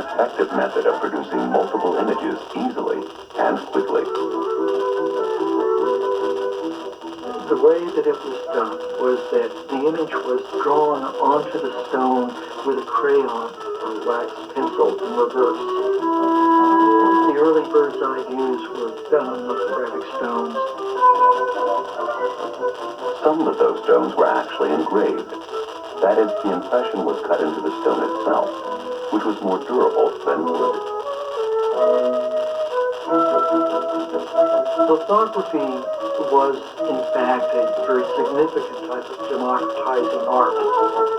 effective method of producing multiple images easily and quickly. The way that it was done was that the image was drawn onto the stone with a crayon or wax pencil in reverse. The early bird's eye views were done on lithographic stones. Some of those stones were actually engraved. That is, the impression was cut into the stone itself, which was more durable than wood. Lithography was, in fact, a very significant type of democratizing art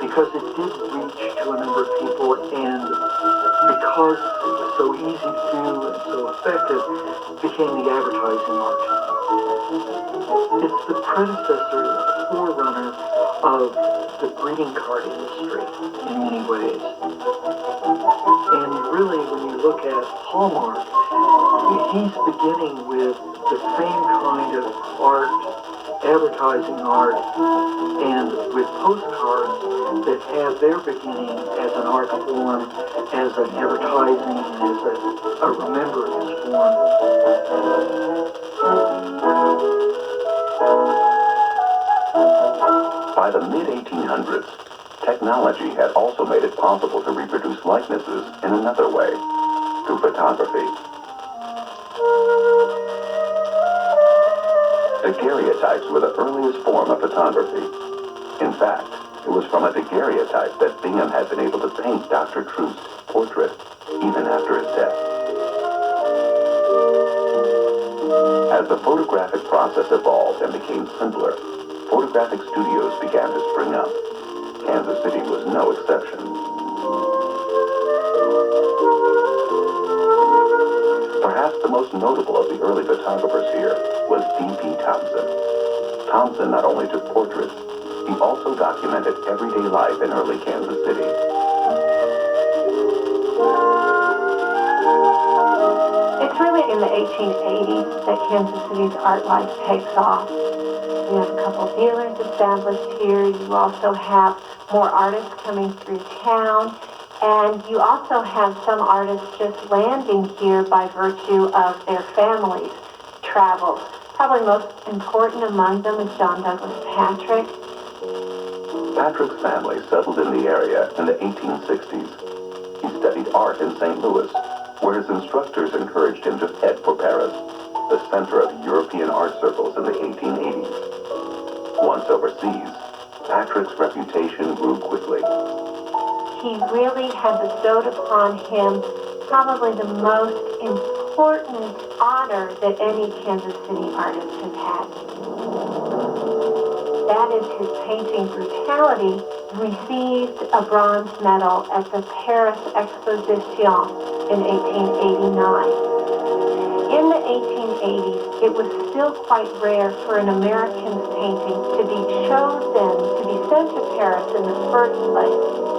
because it did reach to a number of people, and because it was so easy to do and so effective, it became the advertising art. It's the predecessor, the forerunner of the greeting card industry in many ways. And really, when you look at Hallmark, he's beginning with the same kind of art, advertising art, and with postcards that have their beginning as an art form, as an advertising, as a remembrance form. By the mid-1800s, technology had also made it possible to reproduce likenesses in another way, through photography. Daguerreotypes were the earliest form of photography. In fact, it was from a daguerreotype that Bingham had been able to paint Dr. Trust's portrait, even after his death. As the photographic process evolved and became simpler, photographic studios began to spring up. Kansas City was no exception. Perhaps the most notable of the early photographers here was D.P. Thompson. Thompson not only took portraits, he also documented everyday life in early Kansas City. It's really in the 1880s that Kansas City's art life takes off. You have a couple dealers established here. You also have more artists coming through town. And you also have some artists just landing here by virtue of their families' travels. Probably most important among them is John Douglas Patrick. Patrick's family settled in the area in the 1860s. He studied art in St. Louis, where his instructors encouraged him to head for Paris, the center of European art circles in the 1880s. Once overseas, Patrick's reputation grew quickly. He really had bestowed upon him probably the most important honor that any Kansas City artist has had. That is, his painting Brutality received a bronze medal at the Paris Exposition in 1889. In the 1880s, it was still quite rare for an American's painting to be chosen to be sent to Paris in the first place.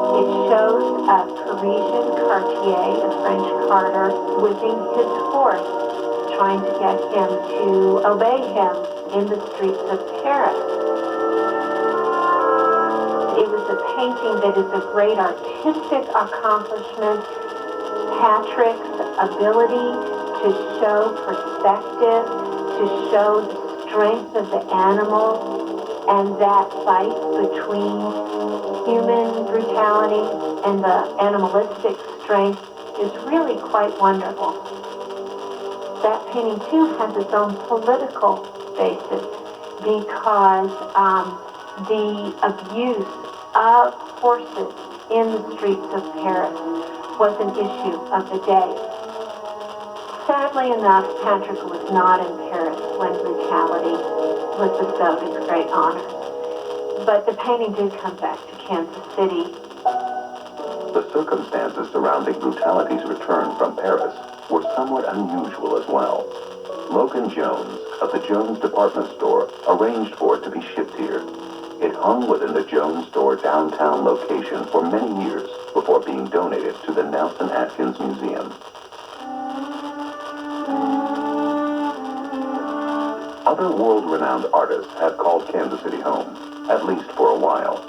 It shows a Parisian Cartier, a French carter, whipping his horse, trying to get him to obey him in the streets of Paris. It was a painting that is a great artistic accomplishment. Patrick's ability to show perspective, to show the strength of the animal, and that fight between human brutality and the animalistic strength is really quite wonderful. That painting, too, has its own political basis because the abuse of horses in the streets of Paris was an issue of the day. Sadly enough, Patrick was not in Paris when brutality was bestowed its great honor. But the painting did come back to Kansas City. The circumstances surrounding Brutality's return from Paris were somewhat unusual as well. Logan Jones of the Jones department store arranged for it to be shipped here. It hung within the Jones store downtown location for many years before being donated to the Nelson Atkins Museum. Other world-renowned artists have called Kansas City home, at least for a while.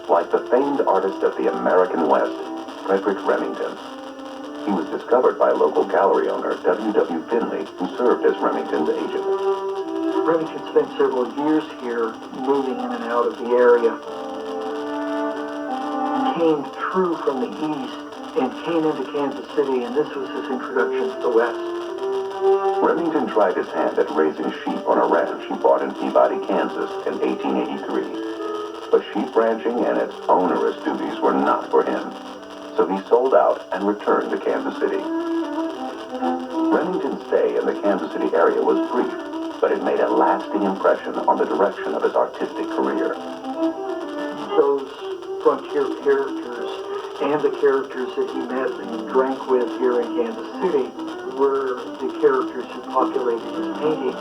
Like the famed artist of the American West, Frederick Remington. He was discovered by local gallery owner W. Finley, who served as Remington's agent. Remington spent several years here, moving in and out of the area. He came through from the east and came into Kansas City, and this was his introduction to the West. Remington tried his hand at raising sheep on a ranch he bought in Peabody, Kansas in 1883. But sheep ranching and its onerous duties were not for him. So he sold out and returned to Kansas City. Remington's stay in the Kansas City area was brief, but it made a lasting impression on the direction of his artistic career. Those frontier characters and the characters that he met and drank with here in Kansas City were the characters who populated his paintings.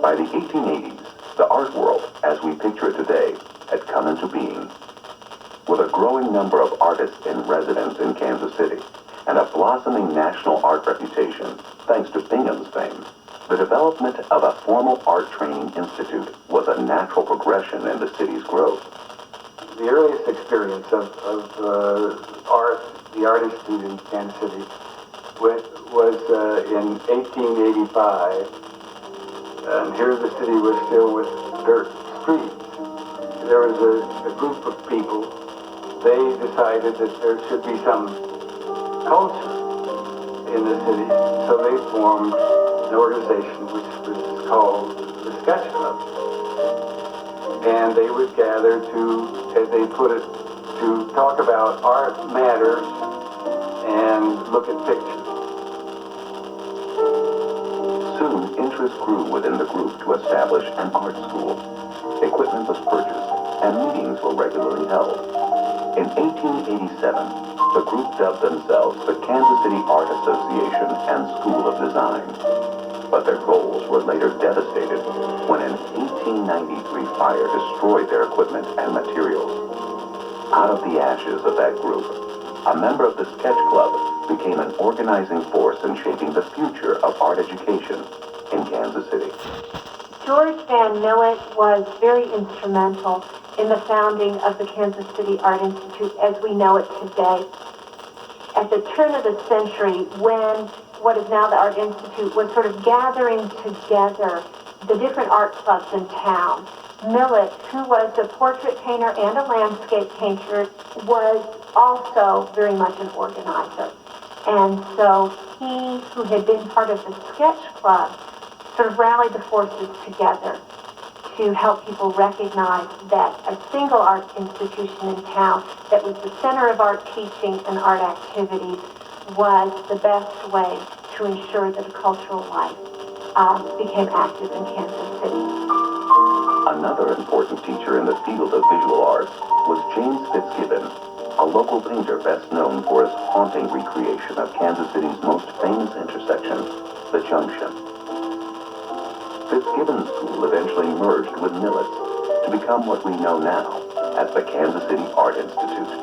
By the 1880s, the art world, as we picture it today, had come into being. With a growing number of artists in residence in Kansas City and a blossoming national art reputation, thanks to Bingham's fame, the development of a formal art training institute was a natural progression in the city's growth. The earliest experience of art, the Art Institute in Kansas City, was in 1885. And here the city was still with dirt streets. There was a group of people. They decided that there should be some culture in the city, so they formed an organization which was called the Sketch Club. And they would gather to, as they put it, to talk about art matters and look at pictures. Soon, interest grew within the group to establish an art school. Equipment was purchased, and meetings were regularly held. In 1887, the group dubbed themselves the Kansas City Art Association and School of Design. But their goals were later devastated when an 1893 fire destroyed their equipment and materials. Out of the ashes of that group, a member of the Sketch Club became an organizing force in shaping the future of art education in Kansas City. George Van Millet was very instrumental in the founding of the Kansas City Art Institute as we know it today. At the turn of the century, when what is now the Art Institute was sort of gathering together the different art clubs in town, Millet, who was a portrait painter and a landscape painter, was also very much an organizer. And so he, who had been part of the Sketch Club, sort of rallied the forces together to help people recognize that a single art institution in town that was the center of art teaching and art activities was the best way to ensure that a cultural life became active in Kansas City. Another important teacher in the field of visual arts was James Fitzgibbon, a local painter best known for his haunting recreation of Kansas City's most famous intersection, the Junction. Fitzgibbon's school eventually merged with Millet's to become what we know now as the Kansas City Art Institute.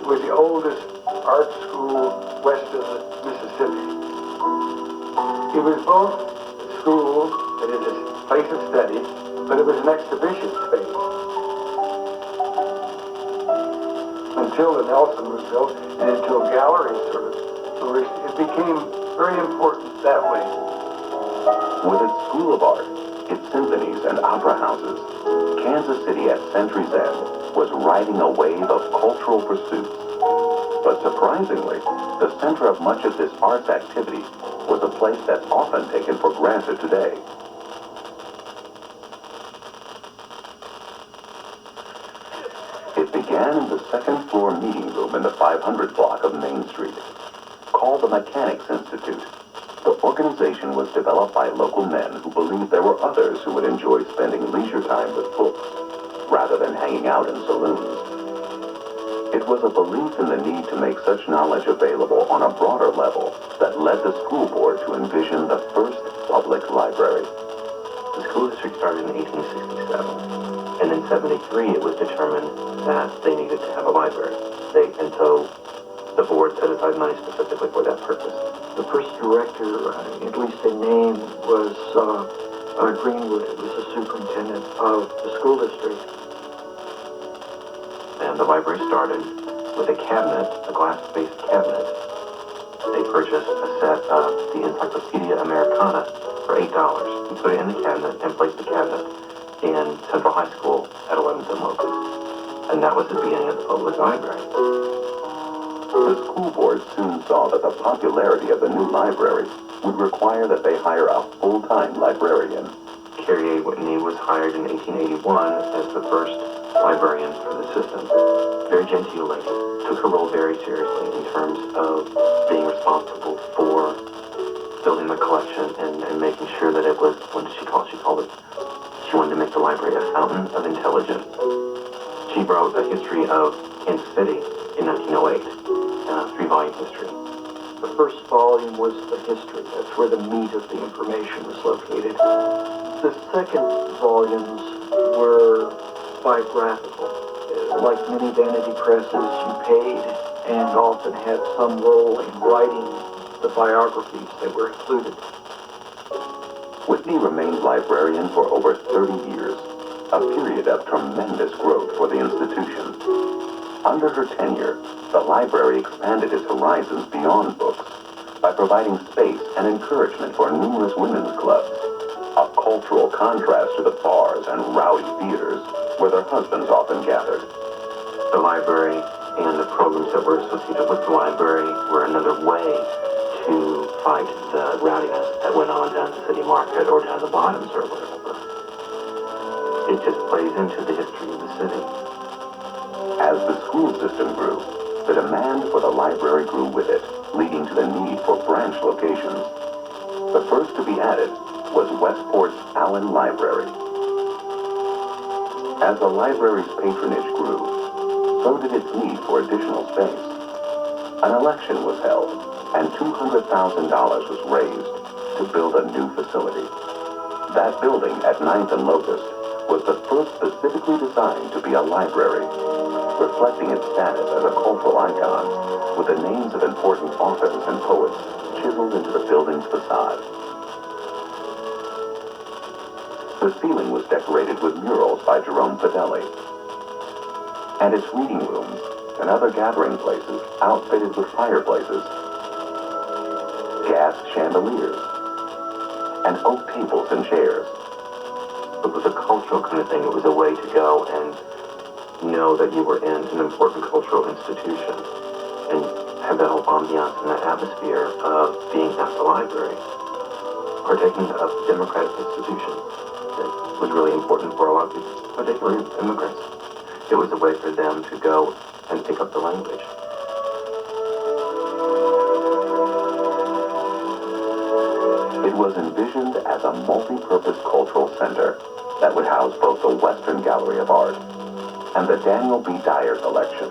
It was the oldest art school west of the Mississippi. It was both a school, that is a place of study, but it was an exhibition space. Until the Nelson was built and until galleries sort of flourished, it became very important that way. With its School of Art, its symphonies and opera houses, Kansas City at century's end was riding a wave of cultural pursuits. But surprisingly, the center of much of this arts activity was a place that's often taken for granted today. It began in the second floor meeting room in the 500 block of Main Street. Called the Mechanics Institute, the organization was developed by local men who believed there were others who would enjoy spending leisure time with books rather than hanging out in saloons. It was a belief in the need to make such knowledge available on a broader level that led the school board to envision the first public library. The school district started in 1867, and in 73 it was determined that they needed to have a library. And so the board set aside money specifically for that purpose. The first director, at least in name, was Greenwood, who was the superintendent of the school district. And the library started with a cabinet, a glass-based cabinet. They purchased a set of the Encyclopedia Americana for $8 and put it in the cabinet and placed the cabinet in Central High School at 11th and Locust. And that was the beginning of the public library. The school board soon saw that the popularity of the new library would require that they hire a full-time librarian. Carrie A. Whitney was hired in 1881 as the first librarian for the system. Very genteel lady. Took her role very seriously in terms of being responsible for building the collection and making sure that it was, what did she call it? She wanted to make the library a fountain of intelligence. She wrote a history of Kansas City in 1908, a 3-volume history. The first volume was the history. That's where the meat of the information was located. The second volumes were biographical. Like many vanity presses, you paid and often had some role in writing the biographies that were included. Whitney remained librarian for over 30 years, a period of tremendous growth for the institution. Under her tenure, the library expanded its horizons beyond books by providing space and encouragement for numerous women's clubs, a cultural contrast to the bars and rowdy theaters where their husbands often gathered. The library and the programs that were associated with the library were another way to fight the rowdiness that went on down the city market or down the bottoms or whatever. It just plays into the history of the city. As the school system grew, the demand for the library grew with it, leading to the need for branch locations. The first to be added was Westport's Allen Library. As the library's patronage grew, so did its need for additional space. An election was held, and $200,000 was raised to build a new facility. That building at 9th and Locust was the first specifically designed to be a library, reflecting its status as a cultural icon, with the names of important authors and poets chiseled into the building's facade. The ceiling was decorated with murals by Jerome Fideli, and its reading rooms and other gathering places outfitted with fireplaces, gas chandeliers, and oak tables and chairs. It was a cultural kind of thing. It was a way to go and know that you were in an important cultural institution and have that whole ambiance and that atmosphere of being at the library, partaking of democratic institutions. It was really important for a lot of people, particularly immigrants. It was a way for them to go and pick up the language. It was envisioned as a multi-purpose cultural center that would house both the Western Gallery of Art and the Daniel B. Dyer Collection,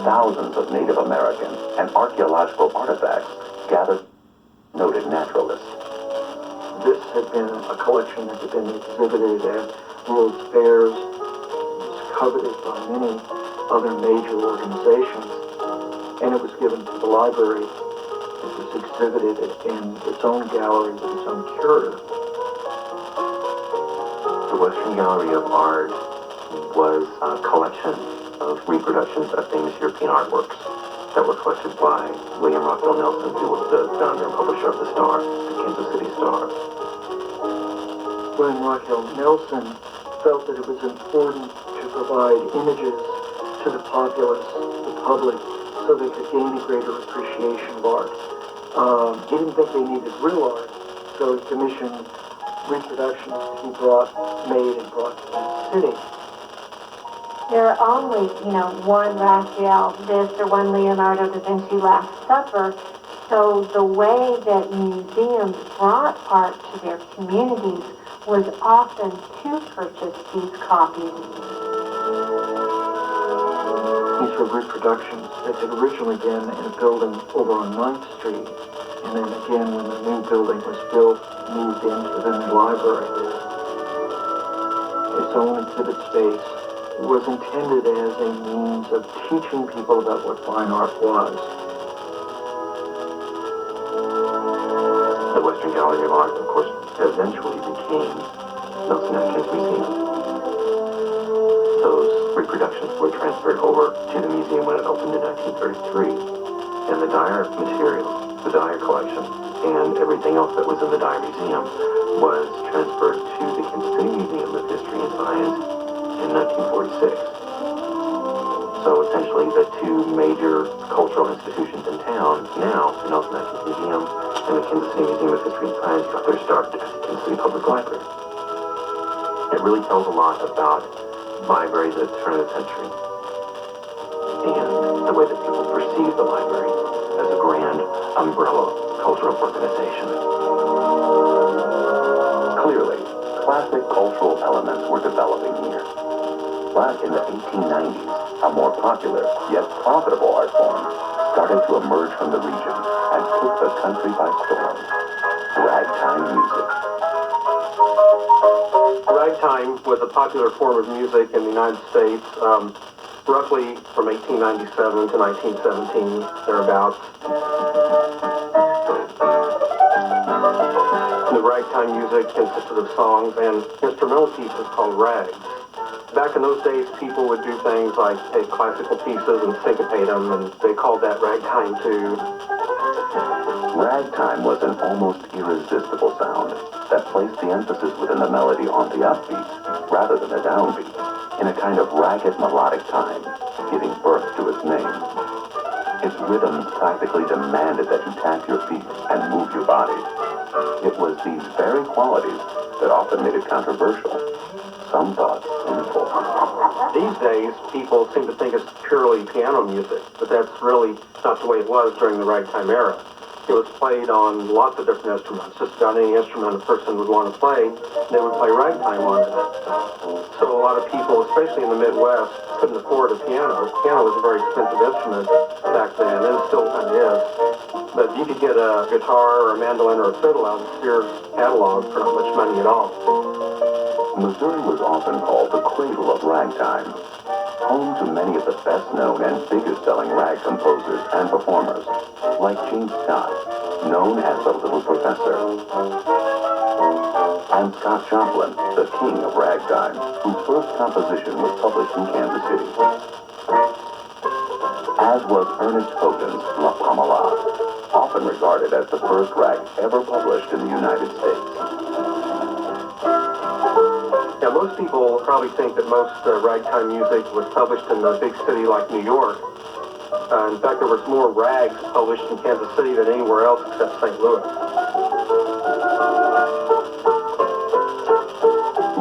thousands of Native American and archaeological artifacts gathered noted naturalists. This had been a collection that had been exhibited at World's Fairs, coveted by many other major organizations, and it was given to the library. It was exhibited in its own gallery with its own curator. The Western Gallery of Art was a collection of reproductions of famous European artworks that were collected by William Rockwell Nelson, who was the founder and publisher of the Star, the Kansas City Star. William Rockwell Nelson felt that it was important to provide images to the populace, the public, so they could gain a greater appreciation of art. He didn't think they needed real art, so he commissioned reproductions to be made and brought to the city. There are always, one Raphael this or one Leonardo da Vinci Last Supper. So the way that museums brought art to their communities was often to purchase these copies. These were reproductions that had originally been in a building over on 9th Street, and then again when the new building was built, moved into the new library. Its own exhibit space was intended as a means of teaching people about what fine art was. The Western Gallery of Art, of course, eventually became Nelson Atkins Museum. Those reproductions were transferred over to the museum when it opened in 1933. And the Dyer materials, the Dyer collection, and everything else that was in the Dyer Museum was transferred to the Kansas City Museum of History and Science in 1946. So essentially the two major cultural institutions in town now, the Nelson Atkins Museum and the Kansas City Museum of History and Science, got their start at the Kansas City Public Library. It really tells a lot about libraries at the turn of the century and the way that people perceive the library as a grand umbrella cultural organization. Clearly, classic cultural elements were developing here. But in the 1890s, a more popular, yet profitable art form started to emerge from the region and took the country by storm. Ragtime music. Ragtime was a popular form of music in the United States, roughly from 1897 to 1917, thereabouts. The ragtime music consisted of songs and instrumental pieces called rags. Back in those days, people would do things like take classical pieces and syncopate them, and they called that ragtime too. Ragtime was an almost irresistible sound that placed the emphasis within the melody on the upbeat rather than the downbeat, in a kind of ragged melodic time, giving birth to its name. Its rhythms practically demanded that you tap your feet and move your body. It was these very qualities that often made it controversial. Some thought sinful. These days, people seem to think it's purely piano music, but that's really not the way it was during the ragtime era. It was played on lots of different instruments. Just about any instrument a person would want to play, they would play ragtime on it. So a lot of people, especially in the Midwest, couldn't afford a piano. Piano was a very expensive instrument back then, and it still kind of is. But you could get a guitar or a mandolin or a fiddle out of Sears catalog for not much money at all. Missouri was often called the cradle of ragtime, home to many of the best-known and biggest-selling rag composers and performers, like Gene Scott, known as the Little Professor, and Scott Joplin, the king of ragtime, whose first composition was published in Kansas City, as was Ernest Hogan's La Pamela, often regarded as the first rag ever published in the United States. Yeah, most people probably think that most ragtime music was published in a big city like New York. In fact, there was more rags published in Kansas City than anywhere else except St. Louis.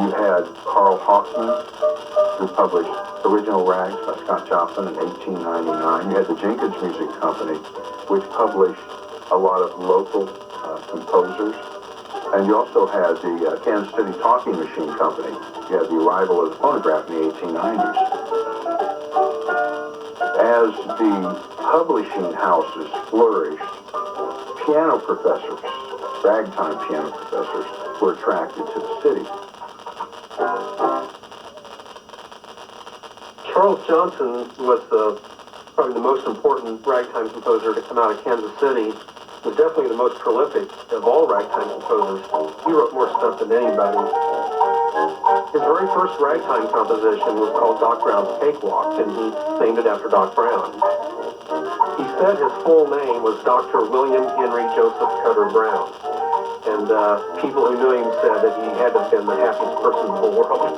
You had Carl Hoffman, who published Original Rags by Scott Joplin in 1899. You had the Jenkins Music Company, which published a lot of local composers. And you also had the Kansas City Talking Machine Company. You had the arrival of the phonograph in the 1890s. As the publishing houses flourished, piano professors, ragtime piano professors, were attracted to the city. Charles Johnson was probably the most important ragtime composer to come out of Kansas City. Was definitely the most prolific of all ragtime composers. He wrote more stuff than anybody. His very first ragtime composition was called Doc Brown's Cakewalk, and he named it after Doc Brown. He said his full name was Dr. William Henry Joseph Cutter Brown, and people who knew him said that he had to have been the happiest person in the whole world.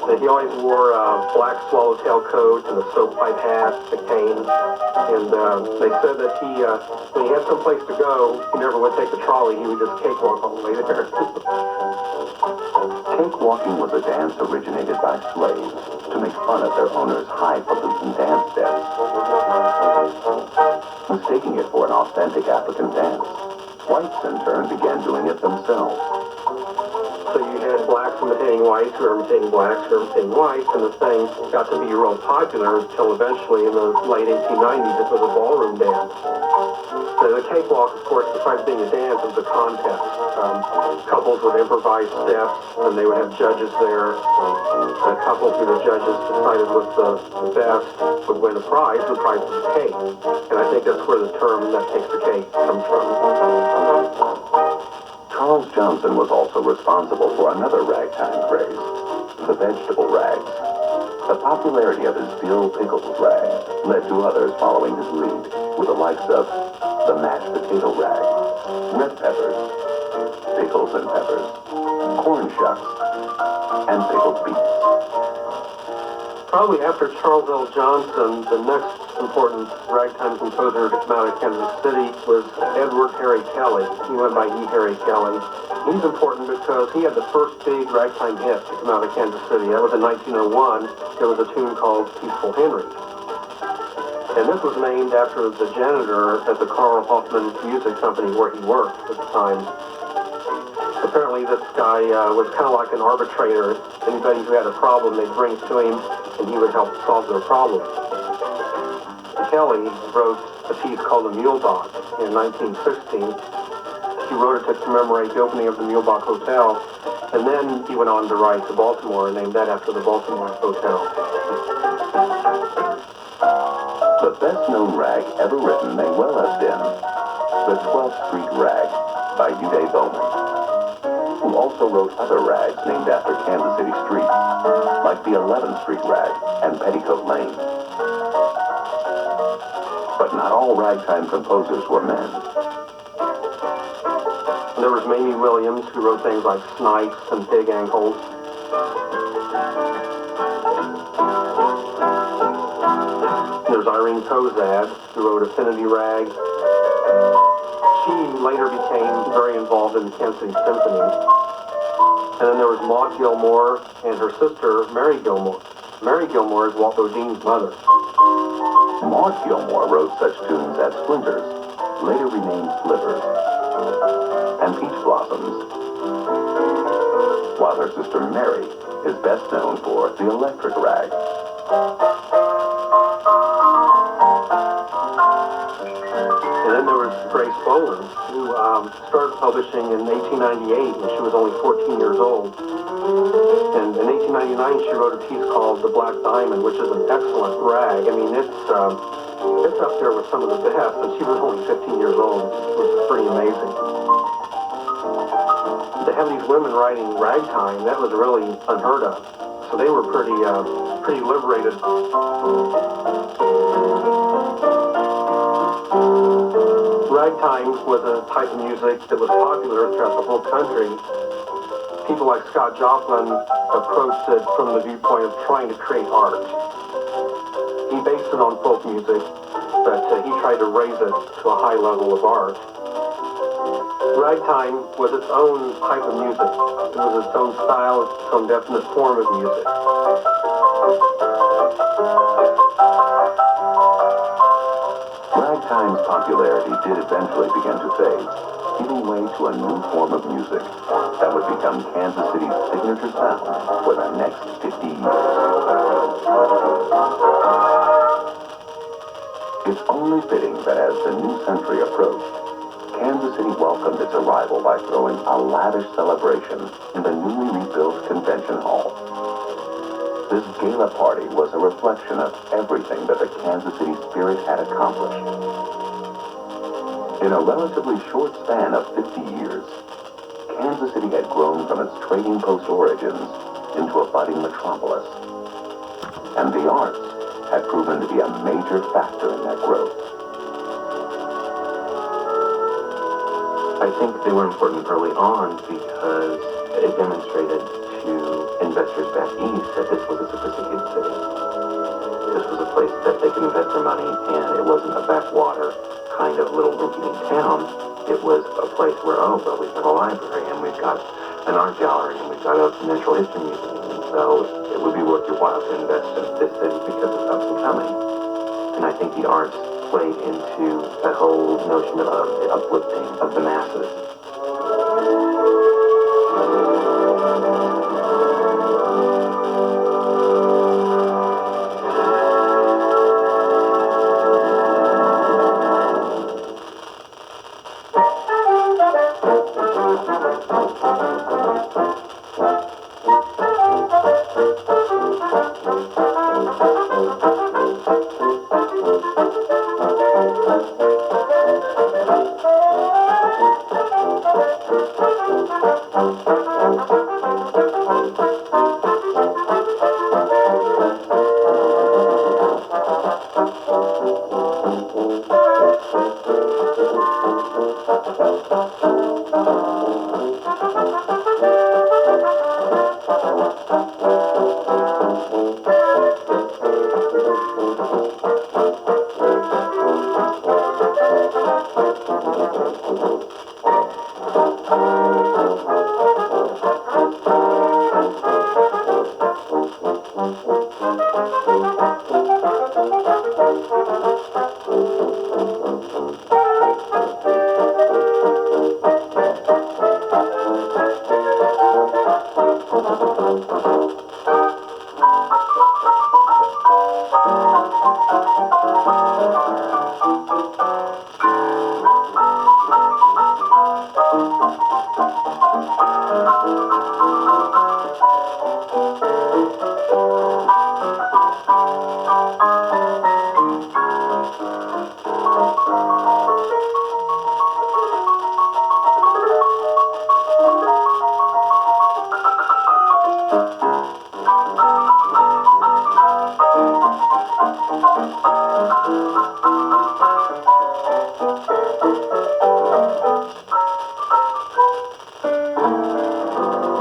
That he always wore a black swallowtail coat and a stovepipe hat, a cane, and they said that he, when he had someplace to go, he never would take the trolley, he would just cakewalk all the way there. Cakewalking was a dance originated by slaves to make fun of their owners' highfalutin dance steps, mistaking it for an authentic African dance. Whites, in turn, began doing it themselves. So you had blacks imitating whites, who were imitating blacks, who were imitating whites, and the thing got to be real popular until eventually in the late 1890s it was a ballroom dance. So the cakewalk, of course, besides being a dance, was a contest. Couples would improvise steps, and they would have judges there. The couple who the judges decided was the best would win a prize. The prize was a cake. And I think that's where the term "that takes the cake" comes from. Charles Johnson was also responsible for another ragtime craze, the vegetable rags. The popularity of his dill pickles rag led to others following his lead, with the likes of the mashed potato rag, red peppers, pickles and peppers, corn shucks, and pickled beets. Probably after Charles L. Johnson, the next important ragtime composer to come out of Kansas City was Edward Harry Kelly. He went by E. Harry Kelly. He's important because he had the first big ragtime hit to come out of Kansas City. That was in 1901. It was a tune called Peaceful Henry. And this was named after the janitor at the Carl Hoffman Music Company where he worked at the time. Apparently this guy was kind of like an arbitrator. Anybody who had a problem, they'd bring it to him, and he would help solve their problem. Kelly wrote a piece called The Mulebach in 1916. He wrote it to commemorate the opening of the Mulebach Hotel, and then he went on to write to Baltimore and named that after the Baltimore Hotel. The best-known rag ever written may well have been The 12th Street Rag by Uday Bowman, who also wrote other rags named after Kansas City streets, like the 11th Street Rag and Petticoat Lane. But not all ragtime composers were men. There was Mamie Williams, who wrote things like Snipes and Pig Ankles. There's Irene Kozad, who wrote Affinity Rag. She later became very involved in the Kansas City Symphony. And then there was Maud Gilmore and her sister, Mary Gilmore. Mary Gilmore is Walt Bodine's mother. Maud Gilmore wrote such tunes as Splinters, later renamed Slivers, and Peach Blossoms, while her sister Mary is best known for The Electric Rag. And then there was Grace Boland, who started publishing in 1898 when she was only 14 years old. And in 1899, she wrote a piece called The Black Diamond, which is an excellent rag. I mean, it's up there with some of the best, and she was only 15 years old, which is pretty amazing. To have these women writing ragtime, that was really unheard of. So they were pretty liberated. Ragtime was a type of music that was popular throughout the whole country. People like Scott Joplin approached it from the viewpoint of trying to create art. He based it on folk music, but he tried to raise it to a high level of art. Ragtime was its own type of music. It was its own style, its own definite form of music. Ragtime's popularity did eventually begin to fade, giving way to a new form of music that would become Kansas City's signature sound for the next 50 years. It's only fitting that as the new century approached, Kansas City welcomed its arrival by throwing a lavish celebration in the newly rebuilt convention hall. This gala party was a reflection of everything that the Kansas City spirit had accomplished. In a relatively short span of 50 years, Kansas City had grown from its trading post origins into a budding metropolis. And the arts had proven to be a major factor in that growth. I think they were important early on because it demonstrated to investors back east that this was a sophisticated city. This was a place that they could invest their money, and it wasn't a backwater kind of little rinky-dink town. It was a place where, oh, well, we've got a library, and we've got an art gallery, and we've got a natural history museum, and so it would be worth your while to invest in this city because it's up and coming. And I think the arts played into that whole notion of the uplifting of the masses.